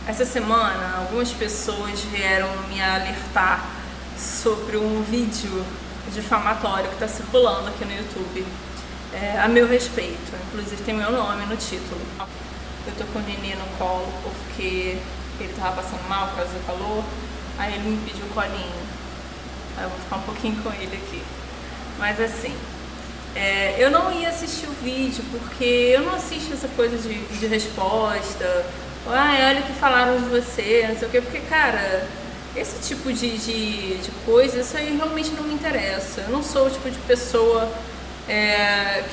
Essa semana, algumas pessoas vieram me alertar sobre um vídeo difamatório que está circulando aqui no YouTube, a meu respeito. Inclusive tem meu nome no título. Eu tô com o Nenê no colo porque ele tava passando mal por causa do calor, aí ele me pediu colinho. Aí eu vou ficar um pouquinho com ele aqui. Mas assim, eu não ia assistir o vídeo porque eu não assisto essa coisa de resposta. Olha o que falaram de você, não sei o que, porque, cara, esse tipo de coisa, isso aí realmente não me interessa. Eu não sou o tipo de pessoa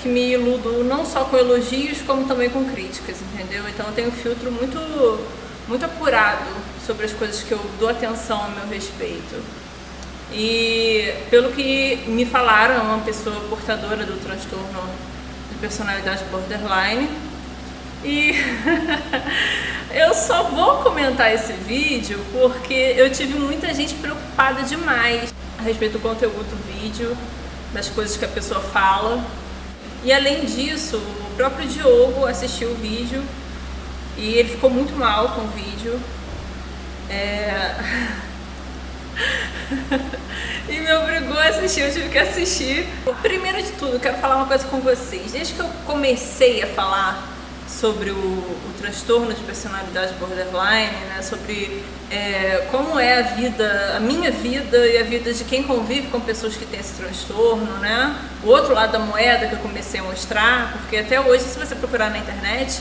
que me iludo não só com elogios, como também com críticas, entendeu? Então eu tenho um filtro muito apurado sobre as coisas que eu dou atenção a meu respeito. E pelo que me falaram, é uma pessoa portadora do transtorno de personalidade borderline. E eu só vou comentar esse vídeo porque eu tive muita gente preocupada demais a respeito do conteúdo do vídeo, das coisas que a pessoa fala. E além disso, o próprio Diogo assistiu o vídeo e ele ficou muito mal com o vídeo. E me obrigou a assistir, eu tive que assistir. Primeiro de tudo, eu quero falar uma coisa com vocês. Desde que eu comecei a falar sobre o transtorno de personalidade borderline, né, sobre como é a minha vida e a vida de quem convive com pessoas que têm esse transtorno, né? O outro lado da moeda que eu comecei a mostrar, porque até hoje, se você procurar na internet,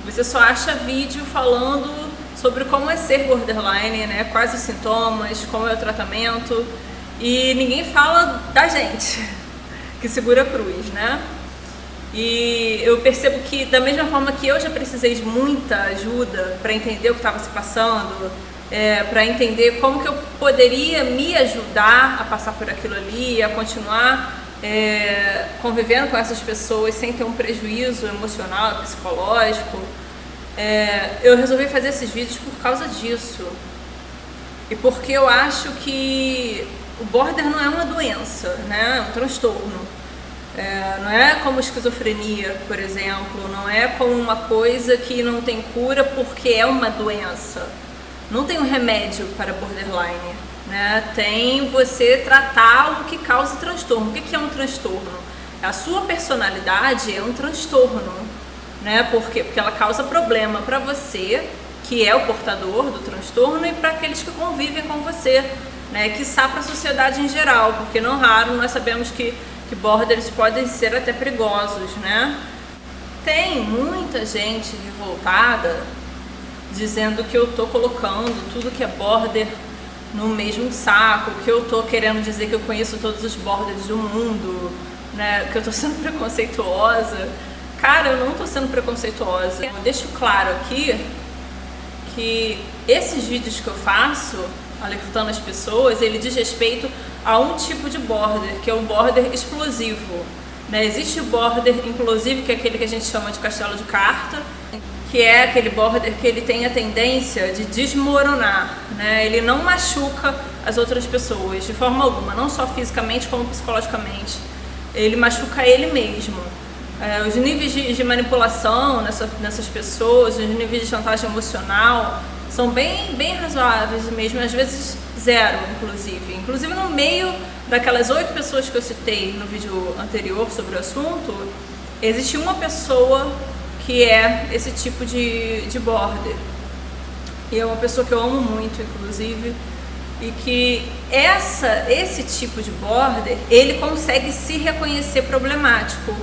você só acha vídeo falando sobre como é ser borderline, né? Quais os sintomas, como é o tratamento, e ninguém fala da gente que segura a cruz, né? E eu percebo que da mesma forma que eu já precisei de muita ajuda para entender o que estava se passando, para entender como que eu poderia me ajudar a passar por aquilo ali, a continuar convivendo com essas pessoas sem ter um prejuízo emocional, psicológico, eu resolvi fazer esses vídeos por causa disso. E porque eu acho que o border não é uma doença, né? É um transtorno. Não é como esquizofrenia, por exemplo, não é como uma coisa que não tem cura porque é uma doença. Não tem um remédio para borderline, né? Tem você tratar o que causa transtorno. O que é um transtorno? A sua personalidade é um transtorno, né? Por quê? Porque ela causa problema para você, que é o portador do transtorno, e para aqueles que convivem com você, né? Quiçá para a sociedade em geral, porque não raro nós sabemos que borders podem ser até perigosos, né? Tem muita gente revoltada dizendo que eu tô colocando tudo que é border no mesmo saco, que eu tô querendo dizer que eu conheço todos os borders do mundo, né? Que eu tô sendo preconceituosa. Cara, eu não tô sendo preconceituosa. Eu deixo claro aqui que esses vídeos que eu faço alertando as pessoas, ele diz respeito a um tipo de border, que é o border explosivo, né? Existe o border implosivo, que é aquele que a gente chama de castelo de carta, que é aquele border que ele tem a tendência de desmoronar, né? Ele não machuca as outras pessoas de forma alguma, não só fisicamente como psicologicamente. Ele machuca ele mesmo. Os níveis de manipulação nessas pessoas, os níveis de chantagem emocional são bem razoáveis mesmo, às vezes zero, inclusive. Inclusive no meio daquelas 8 pessoas que eu citei no vídeo anterior sobre o assunto, existe uma pessoa que é esse tipo de border. E é uma pessoa que eu amo muito, inclusive, e que esse tipo de border, ele consegue se reconhecer problemático.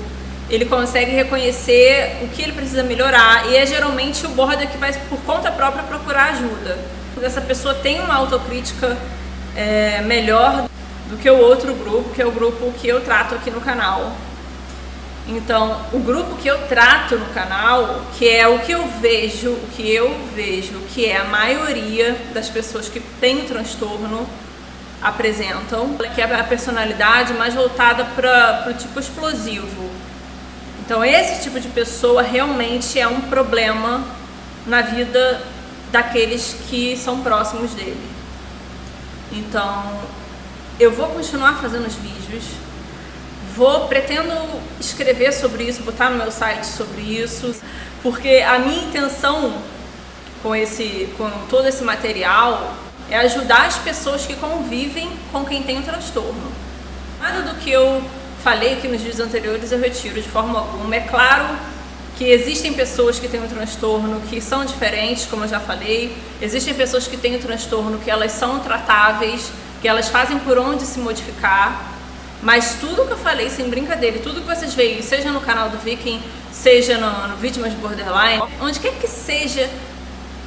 Ele consegue reconhecer o que ele precisa melhorar, e é geralmente o border que vai por conta própria procurar ajuda. Essa pessoa tem uma autocrítica melhor do que o outro grupo, que é o grupo que eu trato aqui no canal. Então, o grupo que eu trato no canal, que é o que eu vejo, que é a maioria das pessoas que têm o transtorno apresentam, que é a personalidade mais voltada para o tipo explosivo. Então esse tipo de pessoa realmente é um problema na vida daqueles que são próximos dele. Então eu vou continuar fazendo os vídeos, pretendo escrever sobre isso, botar no meu site sobre isso, porque a minha intenção com todo esse material é ajudar as pessoas que convivem com quem tem o transtorno. Nada do que eu falei aqui nos vídeos anteriores eu retiro de forma alguma. É claro que existem pessoas que têm um transtorno que são diferentes, como eu já falei. Existem pessoas que têm um transtorno que elas são tratáveis, que elas fazem por onde se modificar. Mas tudo que eu falei, sem brincadeira, tudo que vocês veem, seja no canal do Viking, seja no Vítimas de Borderline, onde quer que seja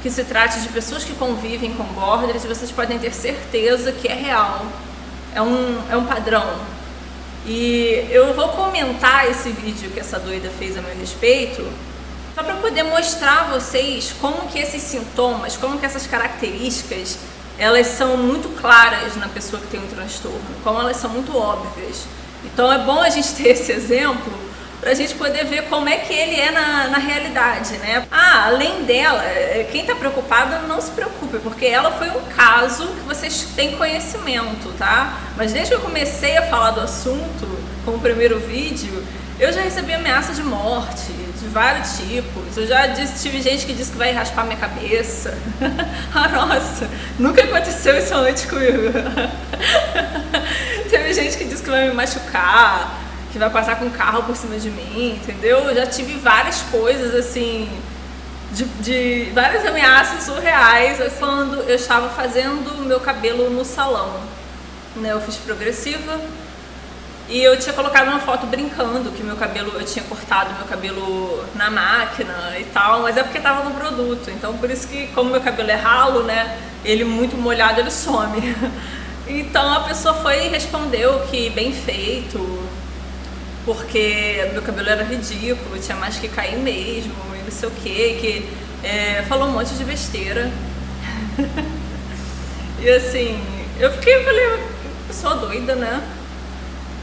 que se trate de pessoas que convivem com borders, vocês podem ter certeza que é real, é um padrão. E eu vou comentar esse vídeo que essa doida fez a meu respeito, só para poder mostrar a vocês como que esses sintomas, como que essas características, elas são muito claras na pessoa que tem um transtorno, como elas são muito óbvias. Então é bom a gente ter esse exemplo para a gente poder ver como é que ele é na realidade, né? Além dela, quem está preocupado não se preocupe, porque ela foi um caso que vocês têm conhecimento, tá? Mas desde que eu comecei a falar do assunto, com o primeiro vídeo, eu já recebi ameaça de morte, de vários tipos. Eu já tive gente que disse que vai raspar minha cabeça. Nossa, nunca aconteceu isso antes comigo. Teve gente que disse que vai me machucar, que vai passar com um carro por cima de mim, entendeu? Eu já tive várias coisas assim, de várias ameaças surreais, assim, quando eu estava fazendo meu cabelo no salão, né? Eu fiz progressiva e eu tinha colocado uma foto brincando que eu tinha cortado meu cabelo na máquina e tal, mas é porque tava no produto, então por isso que, como meu cabelo é ralo, né, ele muito molhado ele some. Então a pessoa foi e respondeu que bem feito, porque meu cabelo era ridículo, tinha mais que cair mesmo, e não sei o que falou um monte de besteira. E assim, falei, pessoa doida, né?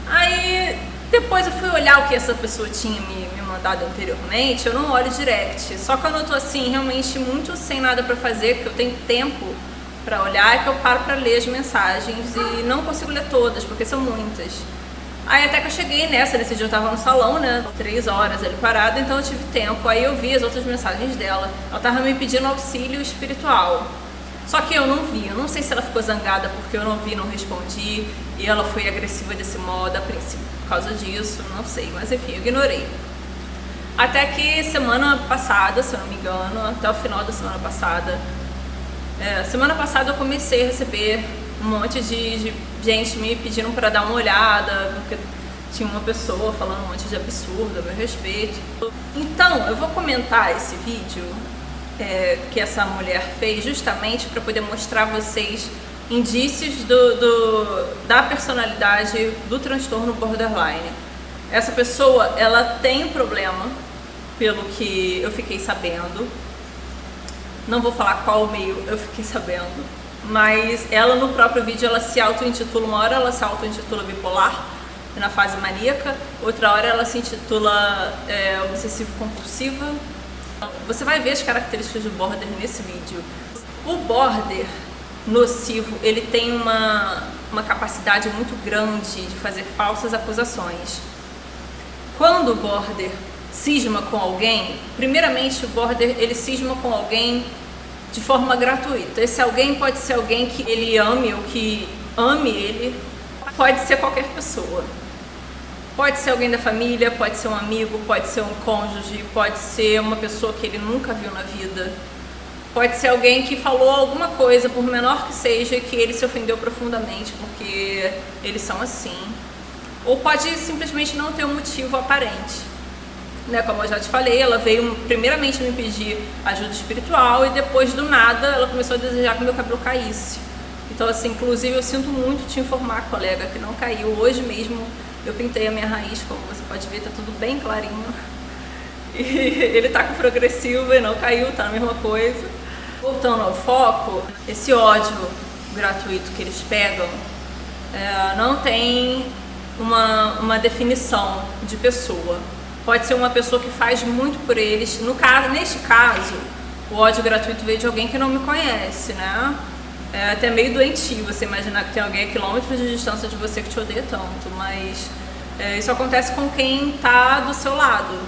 Aí depois eu fui olhar o que essa pessoa tinha me mandado anteriormente, eu não olho direct, só quando eu tô assim, realmente muito sem nada pra fazer, porque eu tenho tempo pra olhar, é que eu paro pra ler as mensagens e não consigo ler todas, porque são muitas. Aí até que eu cheguei nesse dia eu tava no salão, né, 3 horas ali parada, então eu tive tempo, aí eu vi as outras mensagens dela, ela tava me pedindo auxílio espiritual, só que eu não vi, eu não sei se ela ficou zangada porque eu não vi, não respondi, e ela foi agressiva desse modo a princípio por causa disso, não sei, mas enfim, eu ignorei. Até que semana passada, se eu não me engano, até o final da semana passada eu comecei a receber um monte de gente me pedindo para dar uma olhada, porque tinha uma pessoa falando um monte de absurdo a meu respeito. Então, eu vou comentar esse vídeo que essa mulher fez justamente para poder mostrar a vocês indícios da personalidade do transtorno borderline. Essa pessoa, ela tem um problema, pelo que eu fiquei sabendo. Não vou falar qual meio eu fiquei sabendo, mas ela no próprio vídeo ela se auto-intitula, uma hora ela se auto-intitula bipolar, na fase maníaca, outra hora ela se intitula obsessivo-compulsiva. Você vai ver as características do border nesse vídeo. O border nocivo, ele tem uma capacidade muito grande de fazer falsas acusações. Quando o border cisma com alguém, primeiramente o border ele cisma com alguém de forma gratuita. Esse alguém pode ser alguém que ele ame ou que ame ele, pode ser qualquer pessoa. Pode ser alguém da família, pode ser um amigo, pode ser um cônjuge, pode ser uma pessoa que ele nunca viu na vida. Pode ser alguém que falou alguma coisa, por menor que seja, que ele se ofendeu profundamente porque eles são assim. Ou pode simplesmente não ter um motivo aparente. Né, como eu já te falei, ela veio primeiramente me pedir ajuda espiritual e depois do nada ela começou a desejar que meu cabelo caísse. Então assim, inclusive eu sinto muito te informar, colega, que não caiu. Hoje mesmo eu pintei a minha raiz, como você pode ver, tá tudo bem clarinho. E ele tá com progressiva e não caiu, tá a mesma coisa. Voltando ao foco, esse ódio gratuito que eles pegam não tem uma definição de pessoa. Pode ser uma pessoa que faz muito por eles. Neste caso, o ódio gratuito veio de alguém que não me conhece, né? É até meio doentio você imaginar que tem alguém a quilômetros de distância de você que te odeia tanto, mas isso acontece com quem tá do seu lado.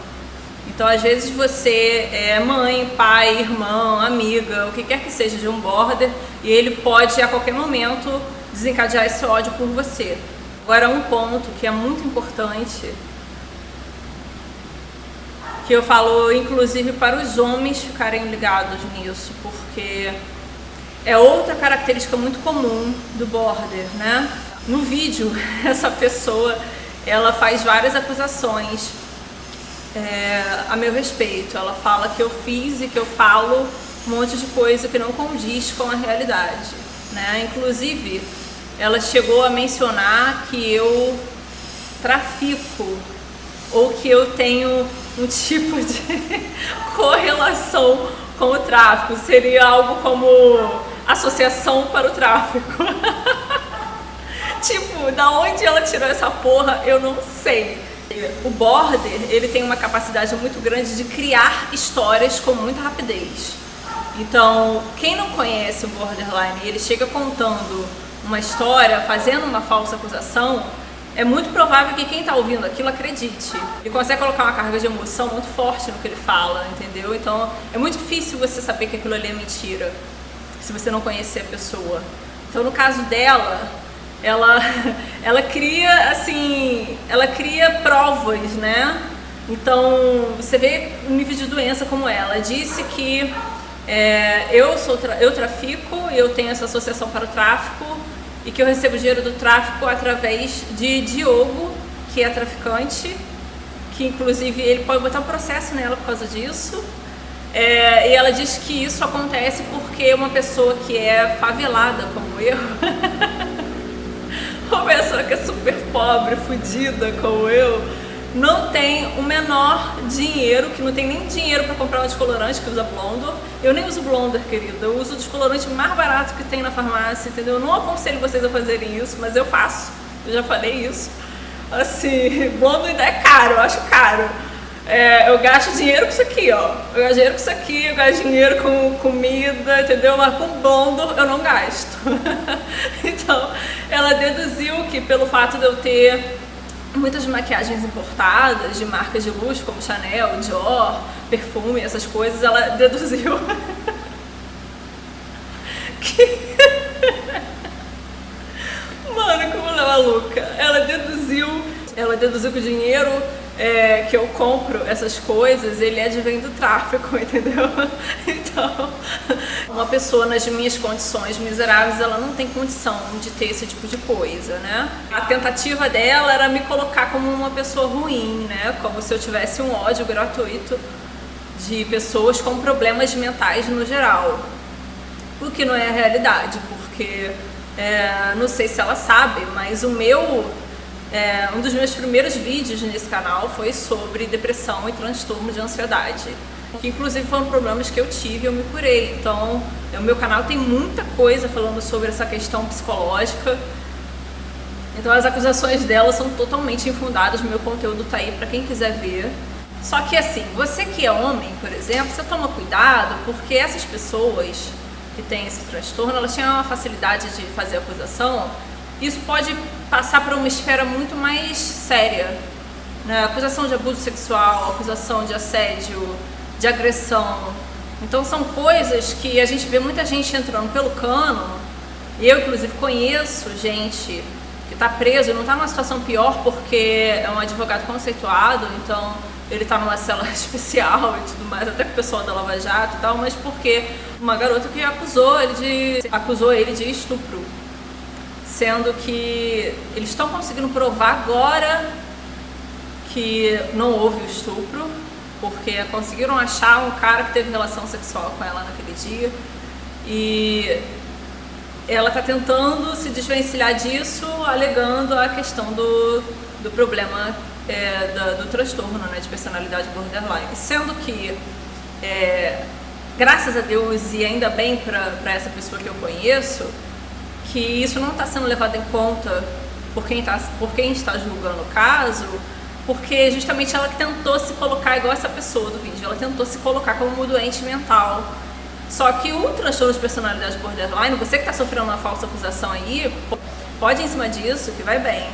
Então, às vezes você é mãe, pai, irmã, amiga, o que quer que seja de um border, e ele pode a qualquer momento desencadear esse ódio por você. Agora, um ponto que é muito importante, que eu falo inclusive para os homens ficarem ligados nisso, porque é outra característica muito comum do border, né? No vídeo, essa pessoa, ela faz várias acusações a meu respeito. Ela fala que eu fiz e que eu falo um monte de coisa que não condiz com a realidade, né? Inclusive, ela chegou a mencionar que eu trafico ou que eu tenho um tipo de correlação com o tráfico. Seria algo como associação para o tráfico. Tipo, da onde ela tirou essa porra, eu não sei. O border, ele tem uma capacidade muito grande de criar histórias com muita rapidez. Então, quem não conhece o borderline e ele chega contando uma história, fazendo uma falsa acusação, é muito provável que quem está ouvindo aquilo acredite. Ele consegue colocar uma carga de emoção muito forte no que ele fala, entendeu? Então, é muito difícil você saber que aquilo ali é mentira, se você não conhecer a pessoa. Então, no caso dela, ela cria, assim, ela cria provas, né? Então, você vê o nível de doença como ela. Disse que eu trafico, eu tenho essa associação para o tráfico e que eu recebo dinheiro do tráfico através de Diogo, que é traficante, que inclusive ele pode botar um processo nela por causa disso. E ela diz que isso acontece porque uma pessoa que é favelada como eu, uma pessoa que é super pobre, fodida como eu, não tem o menor dinheiro, que não tem nem dinheiro para comprar um descolorante, que usa Blondor. Eu nem uso Blondor, querida, eu uso o descolorante mais barato que tem na farmácia, entendeu? Eu não aconselho vocês a fazerem isso, mas eu faço, eu já falei isso. Assim, Blondor ainda é caro, eu acho caro. Eu gasto dinheiro com isso aqui, ó. Eu gasto dinheiro com isso aqui, eu gasto dinheiro com comida, entendeu? Mas com Blondor eu não gasto. Então, ela deduziu que pelo fato de eu ter muitas maquiagens importadas de marcas de luxo como Chanel, Dior, perfume, essas coisas, ela deduziu que... Mano, como ela é maluca. Ela deduziu que o dinheiro que eu compro essas coisas, ele advém do tráfico, entendeu? Então, uma pessoa nas minhas condições miseráveis, ela não tem condição de ter esse tipo de coisa, né? A tentativa dela era me colocar como uma pessoa ruim, né? Como se eu tivesse um ódio gratuito de pessoas com problemas mentais no geral. O que não é a realidade, porque não sei se ela sabe, mas um dos meus primeiros vídeos nesse canal foi sobre depressão e transtorno de ansiedade, que inclusive foram problemas que eu tive e eu me curei. Então, o meu canal tem muita coisa falando sobre essa questão psicológica. Então, as acusações dela são totalmente infundadas, meu conteúdo tá aí pra quem quiser ver. Só que assim, você que é homem, por exemplo, você toma cuidado, porque essas pessoas que têm esse transtorno, elas têm uma facilidade de fazer acusação. Isso pode passar para uma esfera muito mais séria, né? Acusação de abuso sexual, acusação de assédio, de agressão. Então são coisas que a gente vê muita gente entrando pelo cano, e eu inclusive conheço gente que está preso e não está numa situação pior porque é um advogado conceituado, então ele está numa cela especial e tudo mais, até com o pessoal da Lava Jato e tal, mas porque uma garota que acusou ele de estupro. Sendo que eles estão conseguindo provar agora que não houve o estupro, porque conseguiram achar um cara que teve relação sexual com ela naquele dia, e ela está tentando se desvencilhar disso, alegando a questão do problema do transtorno, né, de personalidade borderline. Sendo que, graças a Deus e ainda bem para essa pessoa que eu conheço, que isso não está sendo levado em conta por quem está julgando o caso, porque justamente ela que tentou se colocar igual essa pessoa do vídeo, ela tentou se colocar como uma doente mental. Só que o transtorno de personalidade borderline, você que está sofrendo uma falsa acusação aí, pode ir em cima disso, que vai bem.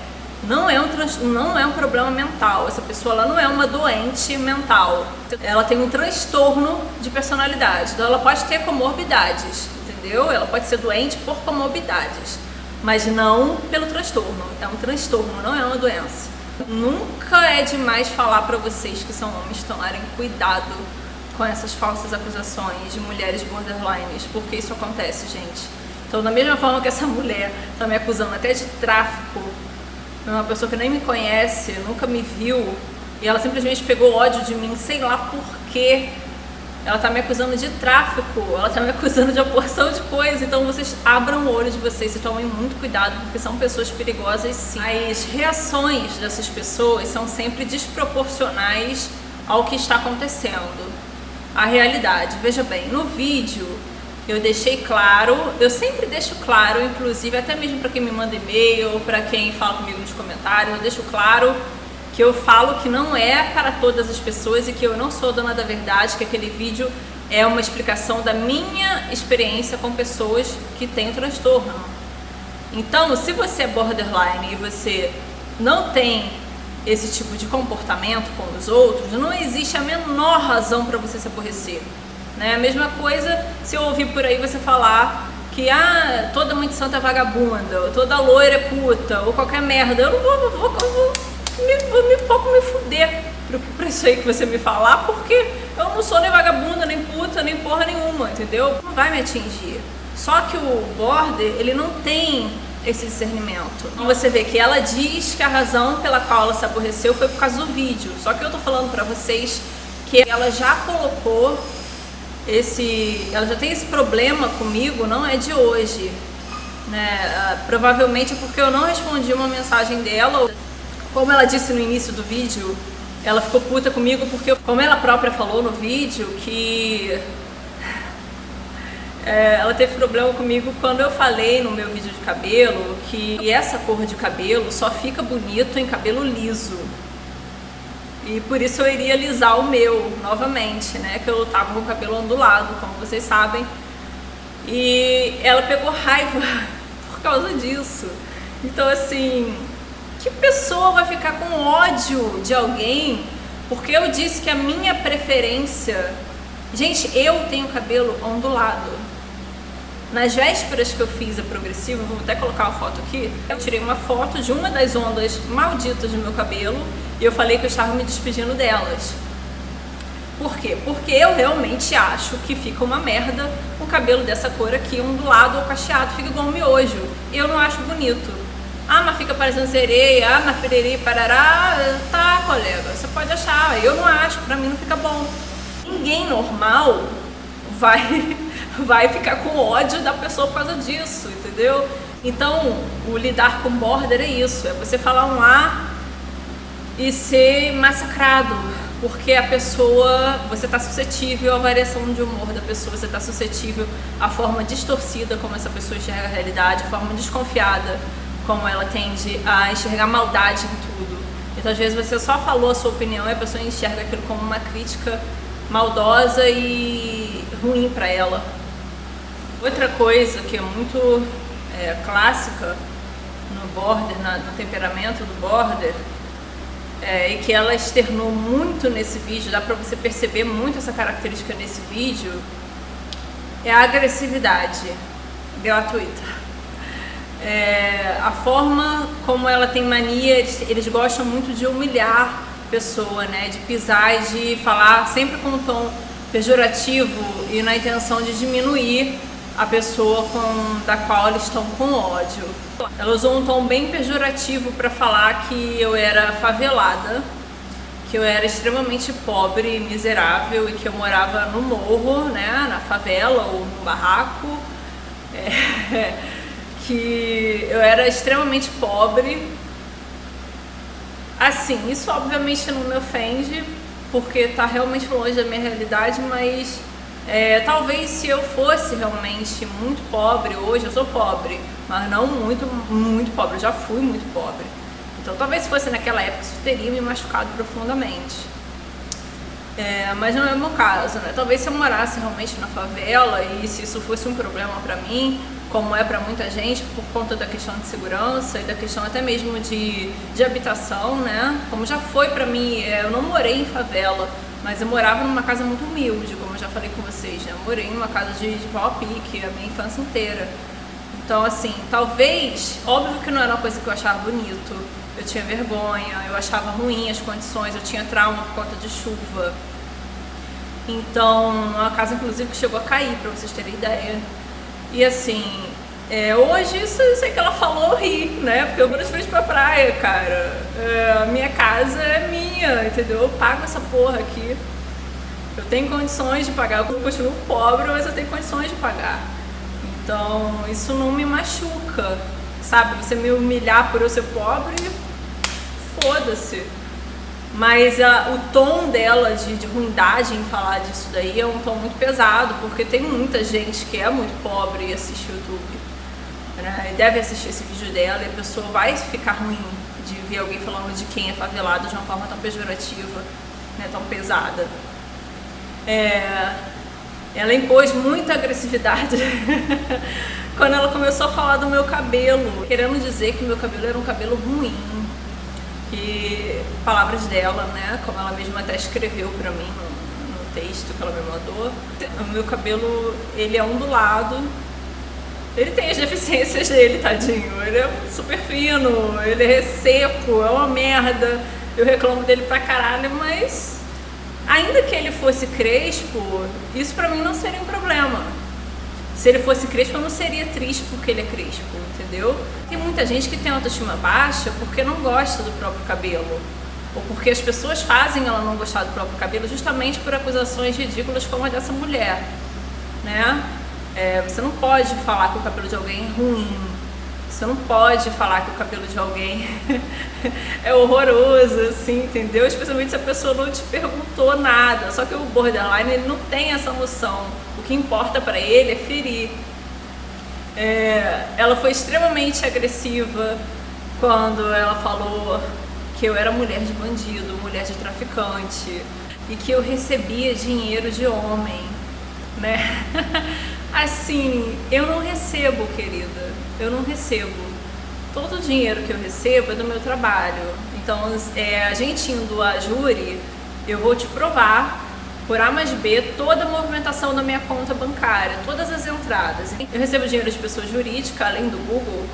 não é um problema mental. Essa pessoa ela não é uma doente mental. Ela tem um transtorno de personalidade. Então ela pode ter comorbidades, entendeu? Ela pode ser doente por comorbidades, mas não pelo transtorno. É um transtorno, não é uma doença. Nunca é demais falar para vocês que são homens tomarem cuidado com essas falsas acusações de mulheres borderlines, porque isso acontece, gente. Então, da mesma forma que essa mulher tá me acusando até de tráfico, uma pessoa que nem me conhece, nunca me viu, e ela simplesmente pegou ódio de mim, sei lá por quê. Ela tá me acusando de tráfico, ela tá me acusando de uma porção de coisa. Então vocês abram o olho de vocês e tomem muito cuidado, porque são pessoas perigosas sim. As reações dessas pessoas são sempre desproporcionais ao que está acontecendo. A realidade, veja bem, no vídeo eu deixei claro, eu sempre deixo claro, inclusive até mesmo para quem me manda e-mail, para quem fala comigo nos comentários, eu deixo claro que eu falo que não é para todas as pessoas e que eu não sou dona da verdade, que aquele vídeo é uma explicação da minha experiência com pessoas que têm transtorno. Então, se você é borderline e você não tem esse tipo de comportamento com os outros, não existe a menor razão para você se aborrecer, né? A mesma coisa se eu ouvir por aí você falar que toda mãe de santa é vagabunda, ou toda loira é puta, ou qualquer merda. Eu não vou pouco me fuder pra isso aí que você me falar, porque eu não sou nem vagabunda, nem puta, nem porra nenhuma, entendeu? Não vai me atingir. Só que o border, ele não tem esse discernimento. Então você vê que ela diz que a razão pela qual ela se aborreceu foi por causa do vídeo. Só que eu tô falando pra vocês que ela já colocou ela já tem esse problema comigo, não é de hoje, né? Provavelmente é porque eu não respondi uma mensagem dela. Como ela disse no início do vídeo, ela ficou puta comigo porque, como ela própria falou no vídeo, que ela teve problema comigo quando eu falei no meu vídeo de cabelo que essa cor de cabelo só fica bonito em cabelo liso. E por isso eu iria alisar o meu novamente, né? Que eu tava com o cabelo ondulado, como vocês sabem. E ela pegou raiva por causa disso. Então, assim, que pessoa vai ficar com ódio de alguém porque eu disse que a minha preferência... Gente, eu tenho cabelo ondulado. Nas vésperas que eu fiz a progressiva, vou até colocar uma foto aqui, eu tirei uma foto de uma das ondas malditas do meu cabelo e eu falei que eu estava me despedindo delas. Por quê? Porque eu realmente acho que fica uma merda um cabelo dessa cor aqui, ondulado ou cacheado, fica igual um miojo. Eu não acho bonito. Mas fica parecendo sereia, mas pererê, parará. Tá, colega, você pode achar. Eu não acho, pra mim não fica bom. Ninguém normal vai ficar com ódio da pessoa por causa disso, entendeu? Então, o lidar com border é isso, é você falar um A e ser massacrado, porque a pessoa, você está suscetível à variação de humor da pessoa, você está suscetível à forma distorcida como essa pessoa enxerga a realidade, à forma desconfiada como ela tende a enxergar maldade em tudo. Então, às vezes, você só falou a sua opinião e a pessoa enxerga aquilo como uma crítica maldosa e ruim para ela. Outra coisa que é muito clássica no border, no temperamento do border, e que ela externou muito nesse vídeo, dá pra você perceber muito essa característica nesse vídeo, é a agressividade gratuita. A forma como ela tem mania, eles gostam muito de humilhar a pessoa, né? De pisar e de falar sempre com um tom pejorativo e na intenção de diminuir a pessoa da qual eles estão com ódio. Ela usou um tom bem pejorativo para falar que eu era favelada, que eu era extremamente pobre e miserável e que eu morava no morro, né, na favela ou no barraco, que eu era extremamente pobre. Assim, isso obviamente não me ofende, porque está realmente longe da minha realidade, mas talvez se eu fosse realmente muito pobre, hoje eu sou pobre, mas não muito, muito pobre, eu já fui muito pobre. Então talvez se fosse naquela época isso teria me machucado profundamente. Mas não é o meu caso, né? Talvez se eu morasse realmente na favela e se isso fosse um problema pra mim, como é pra muita gente, por conta da questão de segurança e da questão até mesmo de habitação, né? Como já foi pra mim, eu não morei em favela, mas eu morava numa casa muito humilde, como eu já falei com vocês, né? Eu morei numa casa de pau a pique a minha infância inteira. Então, assim, talvez, óbvio que não era uma coisa que eu achava bonito, eu tinha vergonha, eu achava ruim as condições, eu tinha trauma por conta de chuva. Então, a casa inclusive que chegou a cair, pra vocês terem ideia. E assim, hoje isso aí que ela falou eu ri, né? Porque eu vou de frente pra praia, cara. A minha casa é minha, entendeu? Eu pago essa porra aqui. Eu tenho condições de pagar, eu continuo pobre, mas eu tenho condições de pagar. Então, isso não me machuca, sabe? Você me humilhar por eu ser pobre, foda-se. Mas o tom dela de ruindade em falar disso daí é um tom muito pesado, porque tem muita gente que é muito pobre e assiste o YouTube, né? E deve assistir esse vídeo dela e a pessoa vai ficar ruim de ver alguém falando de quem é favelado de uma forma tão pejorativa, né? Tão pesada. Ela impôs muita agressividade quando ela começou a falar do meu cabelo, querendo dizer que meu cabelo era um cabelo ruim. Que palavras dela, né? Como ela mesma até escreveu pra mim no texto que ela me mandou. O meu cabelo, ele é ondulado. Ele tem as deficiências dele, tadinho. Ele é super fino, ele é seco, é uma merda. Eu reclamo dele pra caralho, mas ainda que ele fosse crespo, isso pra mim não seria um problema. Se ele fosse crespo, eu não seria triste porque ele é crespo, entendeu? Tem muita gente que tem autoestima baixa porque não gosta do próprio cabelo. Ou porque as pessoas fazem ela não gostar do próprio cabelo justamente por acusações ridículas como a dessa mulher, né? Você não pode falar que o cabelo de alguém é ruim. Você não pode falar que o cabelo de alguém é horroroso, assim, entendeu? Especialmente se a pessoa não te perguntou nada. Só que o borderline, ele não tem essa noção. O que importa pra ele é ferir. Ela foi extremamente agressiva quando ela falou que eu era mulher de bandido, mulher de traficante e que eu recebia dinheiro de homem, né? Assim, eu não recebo, querida, eu não recebo. Todo o dinheiro que eu recebo é do meu trabalho. Então, a gente indo a júri, eu vou te provar por A mais B toda a movimentação da minha conta bancária, todas as entradas. Eu recebo dinheiro de pessoa jurídica, além do Google,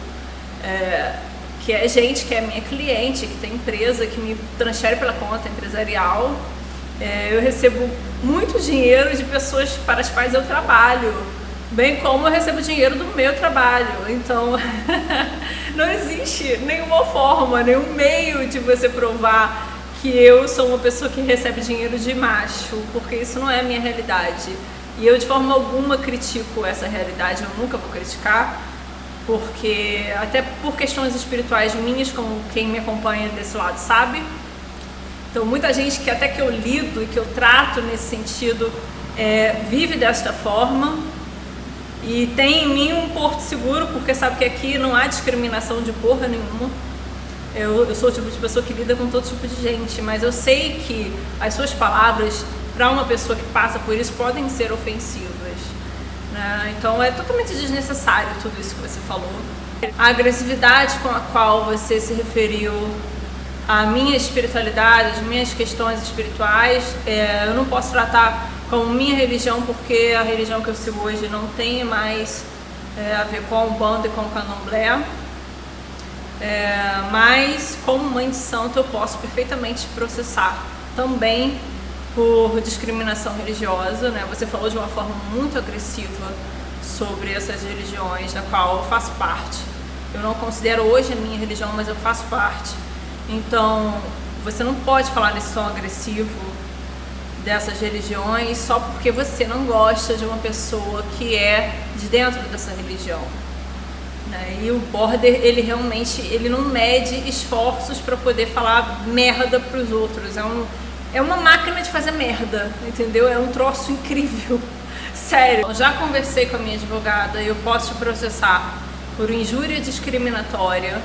que é gente que é minha cliente, que tem empresa, que me transfere pela conta empresarial. Eu recebo muito dinheiro de pessoas para as quais eu trabalho, bem como eu recebo dinheiro do meu trabalho. Então, não existe nenhuma forma, nenhum meio de você provar que eu sou uma pessoa que recebe dinheiro de macho, porque isso não é a minha realidade. E eu de forma alguma critico essa realidade, eu nunca vou criticar, porque até por questões espirituais minhas, como quem me acompanha desse lado sabe. Então muita gente que até que eu lido e que eu trato nesse sentido vive desta forma e tem em mim um porto seguro, porque sabe que aqui não há discriminação de porra nenhuma. Eu sou o tipo de pessoa que lida com todo tipo de gente, mas eu sei que as suas palavras para uma pessoa que passa por isso podem ser ofensivas, né? Então é totalmente desnecessário tudo isso que você falou. A agressividade com a qual você se referiu à minha espiritualidade, às minhas questões espirituais, eu não posso tratar como minha religião, porque a religião que eu sigo hoje não tem mais a ver com a Umbanda e com o Candomblé. Mas como mãe de santo eu posso perfeitamente processar também por discriminação religiosa, né? Você falou de uma forma muito agressiva sobre essas religiões da qual eu faço parte. Eu não considero hoje a minha religião, mas eu faço parte. Então você não pode falar nesse tom agressivo dessas religiões só porque você não gosta de uma pessoa que é de dentro dessa religião. E o border, ele realmente não mede esforços para poder falar merda pros outros. É uma máquina de fazer merda, entendeu? É um troço incrível. Sério. Eu já conversei com a minha advogada e eu posso te processar por injúria discriminatória.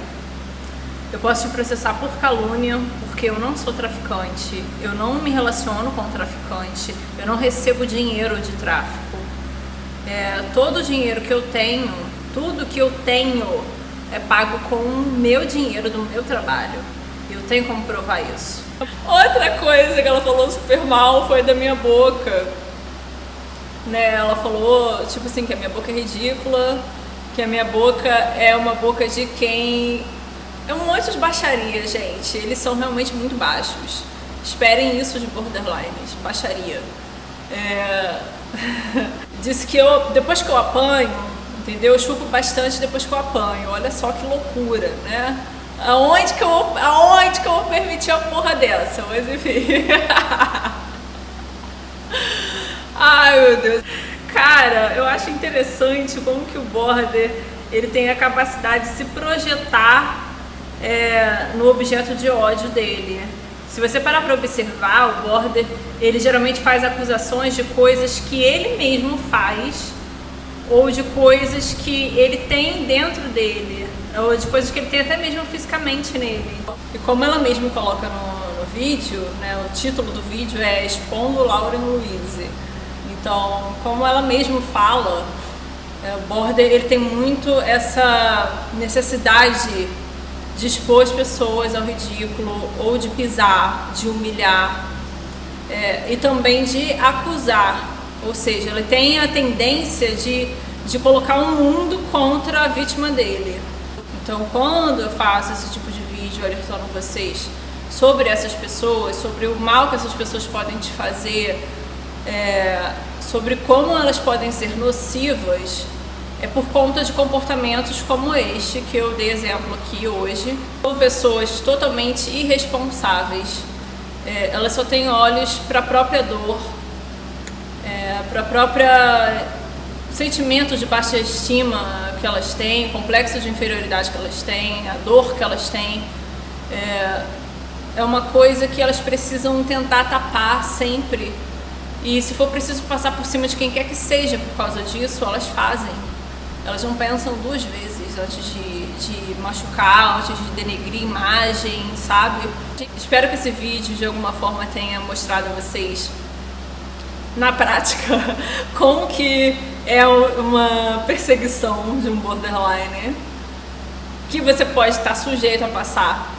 Eu posso te processar por calúnia, porque eu não sou traficante, eu não me relaciono com traficante, eu não recebo dinheiro de tráfico. Todo o dinheiro que eu tenho, tudo que eu tenho é pago com o meu dinheiro do meu trabalho. Eu tenho como provar isso. Outra coisa que ela falou super mal foi da minha boca. Né? Ela falou, tipo assim, que a minha boca é ridícula, que a minha boca é uma boca de quem... É um monte de baixaria, gente. Eles são realmente muito baixos. Esperem isso de borderlines, baixaria. Disse que depois que eu apanho, entendeu? Eu chupo bastante depois que eu apanho. Olha só que loucura, né? Aonde que eu vou permitir a porra dessa? Mas enfim. Ai, meu Deus. Cara, eu acho interessante como que o border, ele tem a capacidade de se projetar no objeto de ódio dele. Se você parar para observar, o border, ele geralmente faz acusações de coisas que ele mesmo faz ou de coisas que ele tem dentro dele, ou de coisas que ele tem até mesmo fisicamente nele. E como ela mesma coloca no vídeo, né, o título do vídeo é Expondo Lauren Louise. Então, como ela mesma fala, o border, ele tem muito essa necessidade de expor as pessoas ao ridículo, ou de pisar, de humilhar, e também de acusar. Ou seja, ele tem a tendência de colocar o mundo contra a vítima dele. Então, quando eu faço esse tipo de vídeo alertando vocês sobre essas pessoas, sobre o mal que essas pessoas podem te fazer, sobre como elas podem ser nocivas, é por conta de comportamentos como este que eu dei exemplo aqui hoje. São pessoas totalmente irresponsáveis. Elas só têm olhos para a própria dor, para a própria sentimento de baixa estima que elas têm, complexo de inferioridade que elas têm, a dor que elas têm. É uma coisa que elas precisam tentar tapar sempre. E se for preciso passar por cima de quem quer que seja por causa disso, elas fazem. Elas não pensam duas vezes antes de machucar, antes de denegrir imagem, sabe? Espero que esse vídeo de alguma forma tenha mostrado a vocês na prática como que é uma perseguição de um borderline, que você pode estar sujeito a passar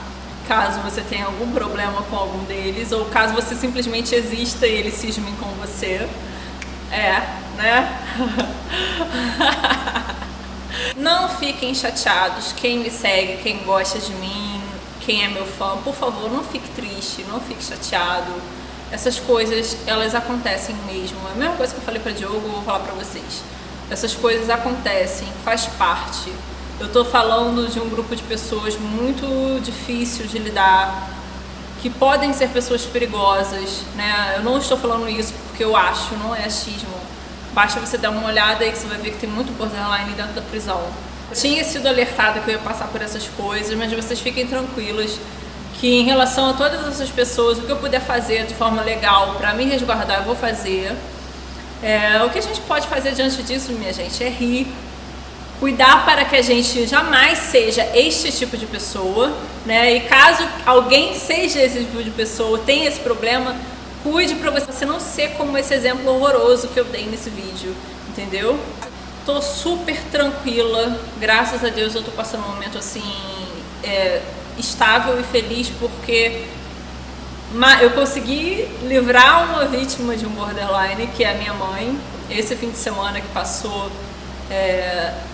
caso você tenha algum problema com algum deles, ou caso você simplesmente exista e eles cismem com você. Né? Não fiquem chateados, quem me segue, quem gosta de mim, quem é meu fã, por favor, não fique triste, não fique chateado. Essas coisas, elas acontecem mesmo. É a mesma coisa que eu falei pra Diogo, eu vou falar pra vocês. Essas coisas acontecem, faz parte. Eu tô falando de um grupo de pessoas muito difícil de lidar, que podem ser pessoas perigosas, né? Eu não estou falando isso porque eu acho, não é achismo. Basta você dar uma olhada aí que você vai ver que tem muito borderline dentro da prisão. Eu tinha sido alertada que eu ia passar por essas coisas, mas vocês fiquem tranquilos que em relação a todas essas pessoas, o que eu puder fazer de forma legal para me resguardar, eu vou fazer. O que a gente pode fazer diante disso, minha gente, é rir. Cuidar para que a gente jamais seja este tipo de pessoa, né? E caso alguém seja esse tipo de pessoa, tenha esse problema, cuide para você não ser como esse exemplo horroroso que eu dei nesse vídeo, entendeu? Tô super tranquila, graças a Deus eu tô passando um momento assim, estável e feliz, porque eu consegui livrar uma vítima de um borderline, que é a minha mãe. Esse fim de semana que passou,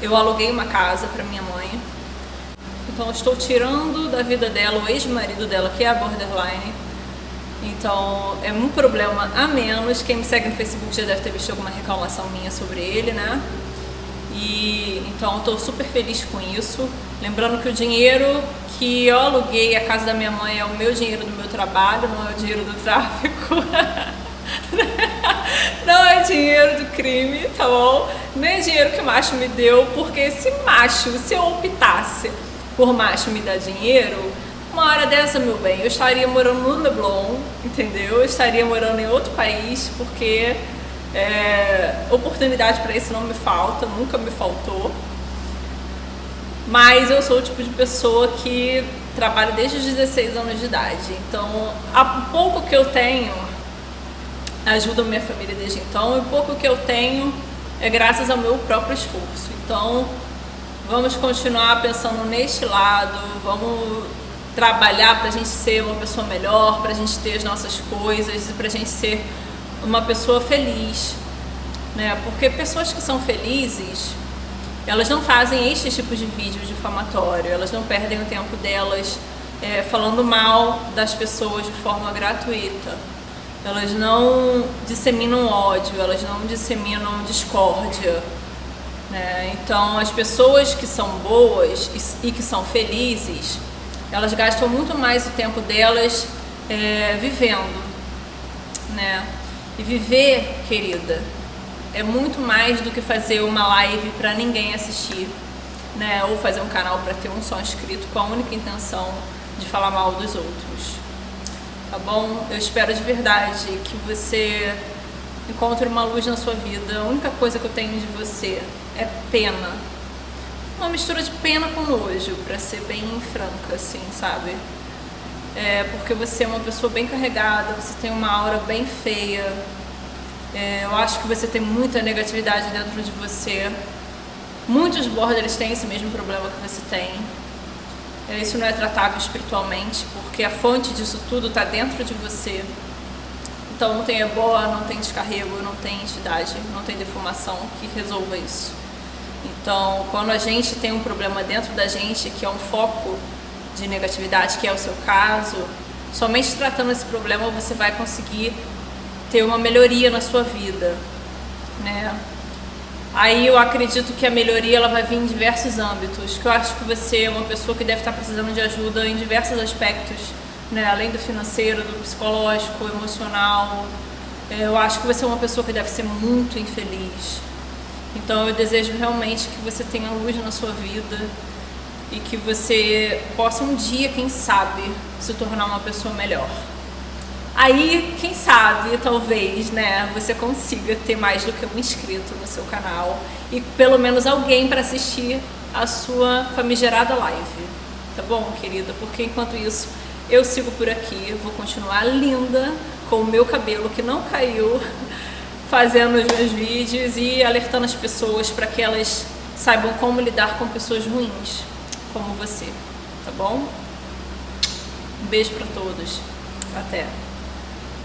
eu aluguei uma casa para minha mãe, então eu estou tirando da vida dela o ex-marido dela, que é a borderline. Então é um problema a menos. Quem me segue no Facebook já deve ter visto alguma reclamação minha sobre ele, né? E então eu estou super feliz com isso. Lembrando que o dinheiro que eu aluguei a casa da minha mãe é o meu dinheiro do meu trabalho, não é o dinheiro do tráfico. Não é dinheiro do crime, tá bom? Nem é dinheiro que o macho me deu, porque se eu optasse por macho me dar dinheiro, uma hora dessa, meu bem, eu estaria morando no Leblon, entendeu? Eu estaria morando em outro país, porque oportunidade para isso não me falta, nunca me faltou. Mas eu sou o tipo de pessoa que trabalho desde os 16 anos de idade. Então, há pouco que eu tenho, ajudo a minha família desde então, e pouco que eu tenho é graças ao meu próprio esforço. Então, vamos continuar pensando neste lado, vamos trabalhar para a gente ser uma pessoa melhor, para a gente ter as nossas coisas e para a gente ser uma pessoa feliz, né? Porque pessoas que são felizes, elas não fazem este tipo de vídeo difamatório, elas não perdem o tempo delas falando mal das pessoas de forma gratuita, elas não disseminam ódio, elas não disseminam discórdia, né? Então, as pessoas que são boas e que são felizes, elas gastam muito mais o tempo delas vivendo, né? E viver, querida, é muito mais do que fazer uma live para ninguém assistir, né? Ou fazer um canal para ter um só inscrito com a única intenção de falar mal dos outros, tá bom? Eu espero de verdade que você encontre uma luz na sua vida. A única coisa que eu tenho de você é pena, uma mistura de pena com nojo, para ser bem franca, assim, sabe? Porque você é uma pessoa bem carregada, você tem uma aura bem feia. Eu acho que você tem muita negatividade dentro de você. Muitos borders têm esse mesmo problema que você tem. Isso não é tratável espiritualmente, porque a fonte disso tudo está dentro de você. Então não tem ebola, não tem descarrego, não tem entidade, não tem defumação que resolva isso. Então, quando a gente tem um problema dentro da gente, que é um foco de negatividade, que é o seu caso, somente tratando esse problema você vai conseguir ter uma melhoria na sua vida, né? Aí eu acredito que a melhoria ela vai vir em diversos âmbitos, que eu acho que você é uma pessoa que deve estar precisando de ajuda em diversos aspectos, né? Além do financeiro, do psicológico, emocional. Eu acho que você é uma pessoa que deve ser muito infeliz. Então eu desejo realmente que você tenha luz na sua vida e que você possa um dia, quem sabe, se tornar uma pessoa melhor. Aí, quem sabe, talvez, né, você consiga ter mais do que um inscrito no seu canal e pelo menos alguém para assistir a sua famigerada live, tá bom, querida? Porque enquanto isso, eu sigo por aqui, vou continuar linda, com o meu cabelo que não caiu, fazendo os meus vídeos e alertando as pessoas para que elas saibam como lidar com pessoas ruins, como você, tá bom? Um beijo para todos, até!